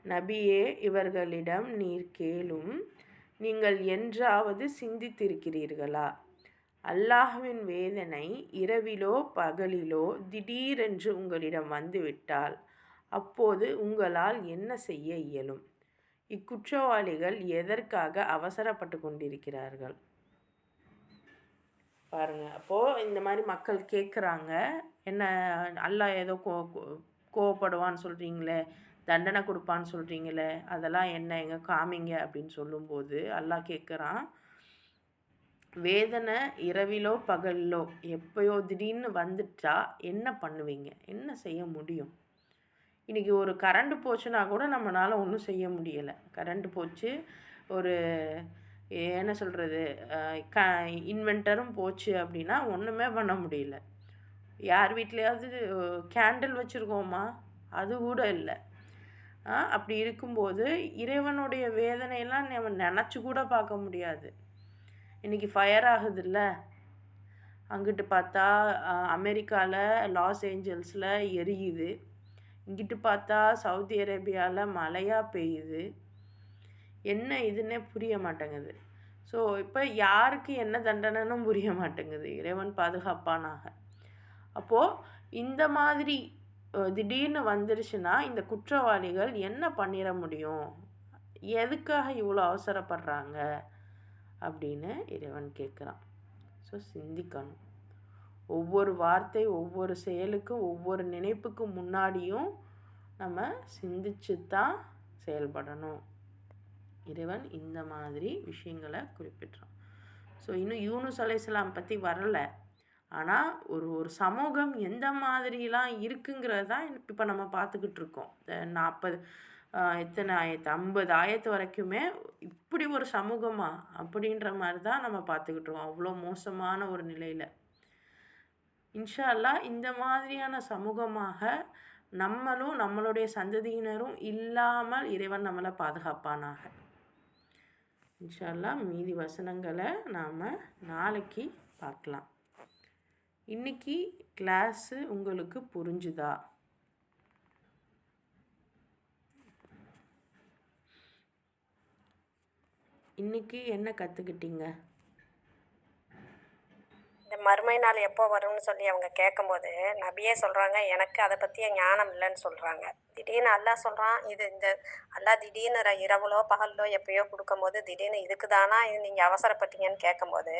நபியே, இவர்களிடம் நீர் கேளும், நீங்கள் என்றாவது சிந்தித்திருக்கிறீர்களா? அல்லாஹ்வின் வேதனை இரவிலோ பகலிலோ திடீரென்று உங்களிடம் வந்துவிட்டால் அப்போது உங்களால் என்ன செய்ய இயலும்? இக்குற்றவாளிகள் எதற்காக அவசரப்பட்டு கொண்டிருக்கிறார்கள்? பாருங்கள். அப்போது இந்த மாதிரி மக்கள் கேட்குறாங்க, என்ன அல்லாஹ் ஏதோ கோவப்படுவான்னு சொல்கிறீங்களே, தண்டனை கொடுப்பான்னு சொல்கிறீங்களே, அதெல்லாம் என்ன, எங்கே காமிங்க அப்படின்னு சொல்லும்போது அல்லாஹ் கேட்குறான், வேதனை இரவிலோ பகலிலோ எப்போயோ திடீர்னு வந்துட்டா என்ன பண்ணுவீங்க, என்ன செய்ய முடியும்? இன்றைக்கி ஒரு கரண்ட்டு போச்சுன்னா கூட நம்மளால் ஒன்றும் செய்ய முடியலை. கரண்ட்டு போச்சு, ஒரு என்ன சொல்கிறது, இன்வென்டரும் போச்சு அப்படின்னா ஒன்றுமே பண்ண முடியல. யார் வீட்லையாவது கேண்டில் வச்சுருக்கோமா? அது கூட இல்லை. அப்படி இருக்கும்போது இறைவனுடைய வேதனையெல்லாம் நம்ம நினச்சி கூட பார்க்க முடியாது. இன்றைக்கி ஃபயர் ஆகுதுல்ல, அங்கிட்டு பார்த்தா அமெரிக்காவில் லாஸ் ஏஞ்சல்ஸில் எரியுது, இங்கிட்டு பார்த்தா சவுதி அரேபியாவில் மழையாக பெய்யுது. என்ன இதுன்னே புரிய மாட்டேங்குது. ஸோ இப்போ யாருக்கு என்ன தண்டனைன்னு புரிய மாட்டேங்குது. இறைவன் பாதுகாப்பானாக. அப்போது இந்த மாதிரி திடீர்னு வந்துருச்சுன்னா இந்த குற்றவாளிகள் என்ன பண்ணிட முடியும்? எதுக்காக இவ்வளோ அவசரப்படுறாங்க அப்படின்னு இறைவன் கேட்குறான். ஸோ சிந்திக்கணும். ஒவ்வொரு வார்த்தை, ஒவ்வொரு செயலுக்கும், ஒவ்வொரு நினைப்புக்கும் முன்னாடியும் நம்ம சிந்திச்சு தான் செயல்படணும். இறைவன் இந்த மாதிரி விஷயங்களை குறிப்பிட்றான். ஸோ இன்னும் யூனுஸ் அலைஹிஸ்ஸலாம் பற்றி வரலை. ஆனால் ஒரு ஒரு சமூகம் எந்த மாதிரிலாம் இருக்குங்கிறது தான் இப்போ நம்ம பார்த்துக்கிட்டு இருக்கோம். இந்த 40 எத்தனை ஆயத்து 50 ஆயத்து வரைக்குமே இப்படி ஒரு சமூகமா அப்படின்ற மாதிரி தான் நம்ம பார்த்துக்கிட்டு இருக்கோம். அவ்வளோ மோசமான ஒரு நிலையில். இன்ஷா அல்லாஹ் இந்த மாதிரியான சமூகமாக நம்மளும் நம்மளுடைய சந்ததியினரும் இல்லாமல் இறைவன் நம்மளை பாதுகாப்பானாக. இன்ஷா அல்லாஹ் மீதி வசனங்களை நாம் நாளைக்கு பார்க்கலாம். இன்னைக்கு கிளாஸு உங்களுக்கு புரிஞ்சுதா? இன்னைக்கு என்ன கற்றுக்கிட்டீங்க? இந்த மறுமை நாள் எப்போ வரும்னு சொல்லி அவங்க கேட்கும்போது நபியே சொல்கிறாங்க, எனக்கு அதை பற்றிய ஞானம் இல்லைன்னு சொல்கிறாங்க. திடீர்னு அல்லாஹ் சொல்கிறான், இது இந்த அல்லாஹ் திடீர்னு இரவுலோ பகல்லோ எப்பயோ கொடுக்கும்போது திடீர்னு இதுக்கு தானா இது நீங்கள் அவசரப்பட்டீங்கன்னு கேட்கும்போது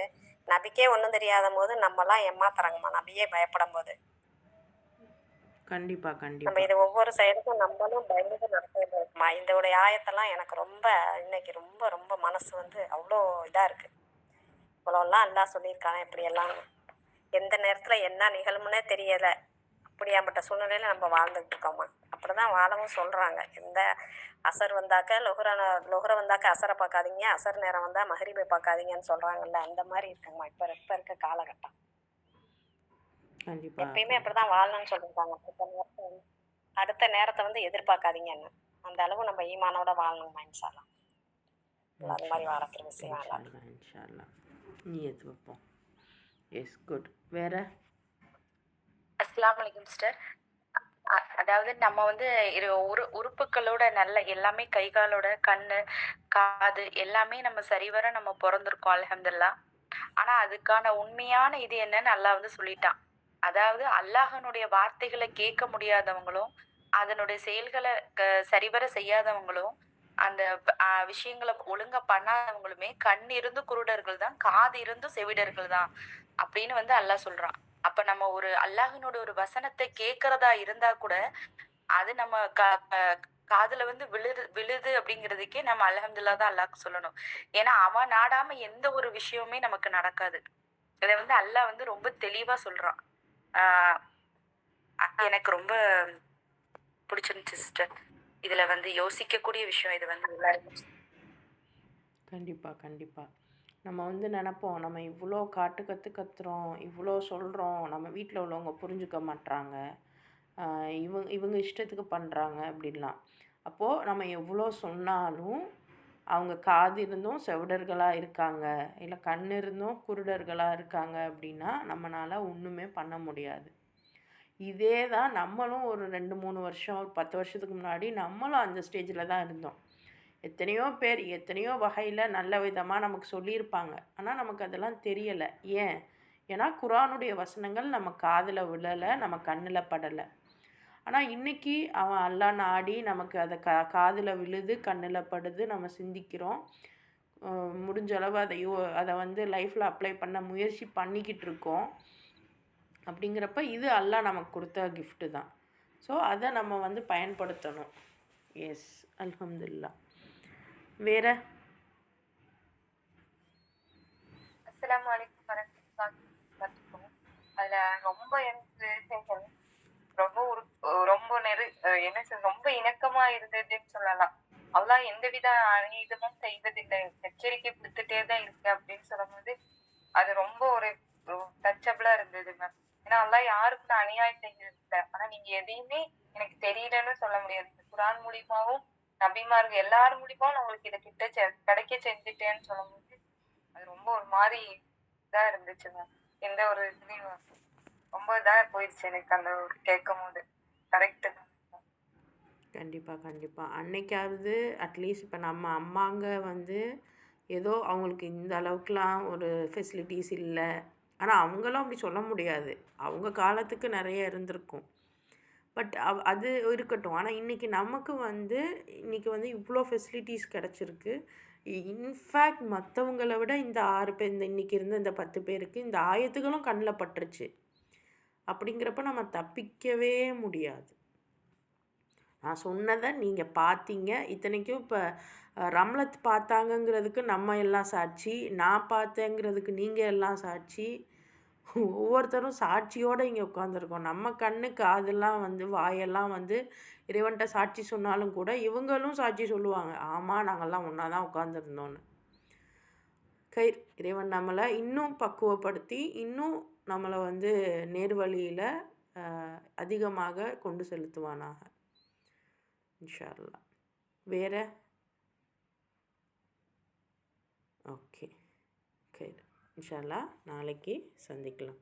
நபிக்கே ஒன்றும் தெரியாத போது நம்மலாம் ஏமாத்துறாங்கம்மா நபியே பயப்படும் போது. கண்டிப்பாக நம்ம கண்டிப்பாக இது ஒவ்வொரு சைடுக்கும் நம்மளும் பயந்து நடத்துமா. இதோடைய ஆயத்தெல்லாம் எனக்கு ரொம்ப இன்னைக்கு ரொம்ப ரொம்ப மனசு அவ்வளோ இதாக இருக்குது. இவ்வளோலாம் அல்லாஹ் சொல்லியிருக்காங்க இப்படியெல்லாம் எந்த நேரத்தில் என்ன நிகழும்னே தெரியலை. அப்படியாப்பட்ட சூழ்நிலையில் நம்ம வாழ்ந்துட்டு இருக்கோம்மா. அப்படி தான் வாழவும் சொல்கிறாங்க. எந்த அசர் வந்தாக்க லொஹரை வந்தாக்க அசரை பார்க்காதீங்க, அசர் நேரம் வந்தால் மஹரிபை பார்க்காதீங்கன்னு சொல்கிறாங்கல்ல, அந்த மாதிரி இருக்குங்கம்மா இப்போ இருக்க காலகட்டம். கண்டிப்பாக எப்பயுமே அப்படி தான் வாழணும்னு சொல்லியிருக்காங்க. அடுத்த நேரத்தை எதிர்பார்க்காதீங்கன்னு. அந்த அளவு நம்ம ஈமானோட வாழணுங்கம்மா. இன்ஷா அல்லாஹ் அது மாதிரி வாழத்துற விஷயம் இன்ஷா அல்லாஹ் நியத் வைப்போம். Yes good. வேற? அஸ்ஸலாமு அலைக்கும் சிஸ்டர். அதாவது நம்ம உறுப்புகளோட நல்ல எல்லாமே கை காலோட கண்ணு காது எல்லாமே நம்ம சரிவர நம்ம பிறந்திருக்கோம் அல்ஹம்துலில்லாஹ். ஆனா அதுக்கான உண்மையான இது என்னன்னு அல்லாஹ் சொல்லிட்டான். அதாவது அல்லாஹனுடைய வார்த்தைகளை கேட்க முடியாதவங்களும் அதனுடைய செயல்களை சரிவர செய்யாதவங்களும் அந்த விஷயங்களை ஒழுங்கா பண்ணாதவங்களுமே கண் இருந்து குருடர்கள் தான், காது இருந்து செவிடர்கள் தான் அப்படின்னு அல்லாஹ் சொல்றான். அப்ப நம்ம ஒரு அல்லாஹினோட ஒரு வசனத்தை கேட்கறதா இருந்தா கூட அது நம்ம காதுல விழுது அப்படிங்கிறதுக்கே நம்ம அல்ஹம்துலில்லாஹ் தான் அல்லாஹ்க்கு சொல்லணும். ஏன்னா அவன் நாடாம எந்த ஒரு விஷயமுமே நமக்கு நடக்காது. இதை அல்லாஹ் ரொம்ப தெளிவா சொல்றான். எனக்கு ரொம்ப பிடிச்சிருந்துச்சு சிஸ்டர். இதுல யோசிக்கக்கூடிய விஷயம் இது எல்லாருக்கும். கண்டிப்பாக கண்டிப்பாக நம்ம நினைப்போம், நம்ம இவ்வளோ கத்துறோம், இவ்வளோ சொல்கிறோம், நம்ம வீட்டில் உள்ளவங்க புரிஞ்சுக்க மாட்றாங்க, இவங்க இஷ்டத்துக்கு பண்ணுறாங்க அப்படின்லாம். அப்போது நம்ம எவ்வளோ சொன்னாலும் அவங்க காது இருந்தும் செவிடர்களாக இருக்காங்க, இல்லை கண் இருந்தும் குருடர்களாக இருக்காங்க அப்படின்னா நம்மளால் ஒன்றுமே பண்ண முடியாது. இதே தான் நம்மளும் ஒரு 2-3 வருஷம், ஒரு 10 வருஷத்துக்கு முன்னாடி நம்மளும் அந்த ஸ்டேஜில் தான் இருந்தோம். எத்தனையோ பேர் எத்தனையோ வகையில் நல்ல விதமாக நமக்கு சொல்லியிருப்பாங்க. ஆனால் நமக்கு அதெல்லாம் தெரியலை. ஏன்னா குர்ஆனுடைய வசனங்கள் நம்ம காதில் விழலை, நம்ம கண்ணில் படலை. ஆனால் இன்றைக்கி அவன் அல்லாஹ் நாடி நமக்கு அதை காதில் விழுது, கண்ணில் படுது, நம்ம சிந்திக்கிறோம். முடிஞ்ச அளவு அதை லைஃப்பில் அப்ளை பண்ண முயற்சி பண்ணிக்கிட்டு இருக்கோம். அப்படிங்கிறப்ப இது அல்லாஹ் நமக்கு கொடுத்த கிஃப்ட்டு தான். ஸோ அதை நம்ம பயன்படுத்தணும். எஸ், அல்ஹம்துலில்லாஹ். வேற? அஸ்ஸலாமு அலைக்கும் வரஹ்மத்துல்லாஹி வபரகாத்துஹு. அதுல ரொம்ப எனக்கு ரொம்ப ரொம்ப இணக்கமா இருந்ததுன்னு சொல்லலாம். அல்லாஹ் எந்தவித அநீதமும் செய்வதில்லை, எச்சரிக்கை கொடுத்துட்டே தான் இருக்கு அப்படின்னு சொல்லும்போது அது ரொம்ப ஒரு டச்சபிளா இருந்தது மேம். ஏன்னா அல்லாஹ் யாருக்கும் அநியாயம் செய்யறது இல்லை. ஆனா நீங்க எதையுமே எனக்கு தெரியலன்னு சொல்ல முடியாது. இந்த குர்ஆன் மூலியமாவும் நபிமார்கள் எல்லாரும் மூலியமாவும் நான் உங்களுக்கு இதை கிடைக்க செஞ்சுட்டேன்னு சொல்லும்போது அது ரொம்ப ஒரு மாதிரி இதா இருந்துச்சு மேம். எந்த ஒரு இதுலயும் ரொம்ப இதா போயிடுச்சு எனக்கு அந்த கேட்கும் போது. கரெக்டு. கண்டிப்பாக அன்னைக்காவது அட்லீஸ்ட் இப்போ நம்ம அம்மாங்க ஏதோ அவங்களுக்கு இந்த அளவுக்குலாம் ஒரு ஃபெசிலிட்டிஸ் இல்லை. ஆனால் அவங்களும் அப்படி சொல்ல முடியாது, அவங்க காலத்துக்கு நிறைய இருந்திருக்கும். பட் அது இருக்கட்டும். ஆனால் இன்றைக்கி நமக்கு இன்றைக்கி இவ்வளோ ஃபெசிலிட்டிஸ் கிடச்சிருக்கு. இன்ஃபேக்ட் மற்றவங்கள விட இந்த 6 பேர் இன்றைக்கி இருந்த இந்த 10 பேருக்கு இந்த ஆயத்துகளும் கண்ணில் பட்டுருச்சு. அப்படிங்கிறப்ப நம்ம தப்பிக்கவே முடியாது. நான் சொன்னதை நீங்கள் பார்த்தீங்க. இத்தனைக்கும் இப்போ ரம்லத் பார்த்தாங்கங்கிறதுக்கு நம்ம எல்லாம் சாட்சி, நான் பார்த்தேங்கிறதுக்கு நீங்கள் எல்லாம் சாட்சி. ஒவ்வொருத்தரும் சாட்சியோடு இங்கே உட்காந்துருக்கோம். நம்ம கண்ணு காதெல்லாம் வந்து வாயெல்லாம் வந்து இறைவன்கிட்ட சாட்சி சொன்னாலும் கூட இவங்களும் சாட்சி சொல்லுவாங்க, ஆமாம் நாங்கள்லாம் ஒன்றா தான் உட்காந்துருந்தோன்னு. இறைவன் நம்மளை இன்னும் பக்குவப்படுத்தி இன்னும் நம்மளை வந்து நேர்வழியில் அதிகமாக கொண்டு செலுத்துவானாக. இன்ஷா அல்லாஹ். வேறு ஓகே, இன்ஷா அல்லாஹ் நாளைக்கு சந்திக்கலாம்.